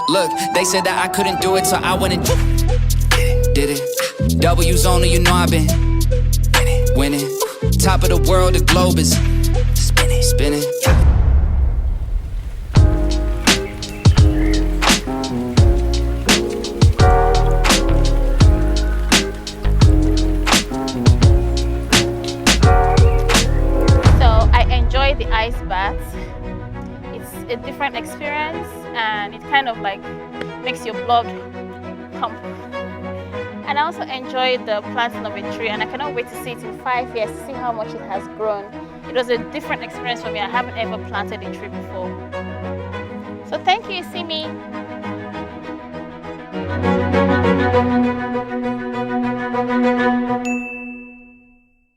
Look, they said that I couldn't do it, so I went and did it. W's only, you know I've been winning. Top of the world, the globe is spinning, spinning. So I enjoy the ice baths. It's a different experience, and it kind of like makes your blood pump. And I also enjoy the planting of a tree, and I cannot wait to see it in 5 years to see how much it has grown. It was a different experience for me. I haven't ever planted a tree before. So thank you, Isimi.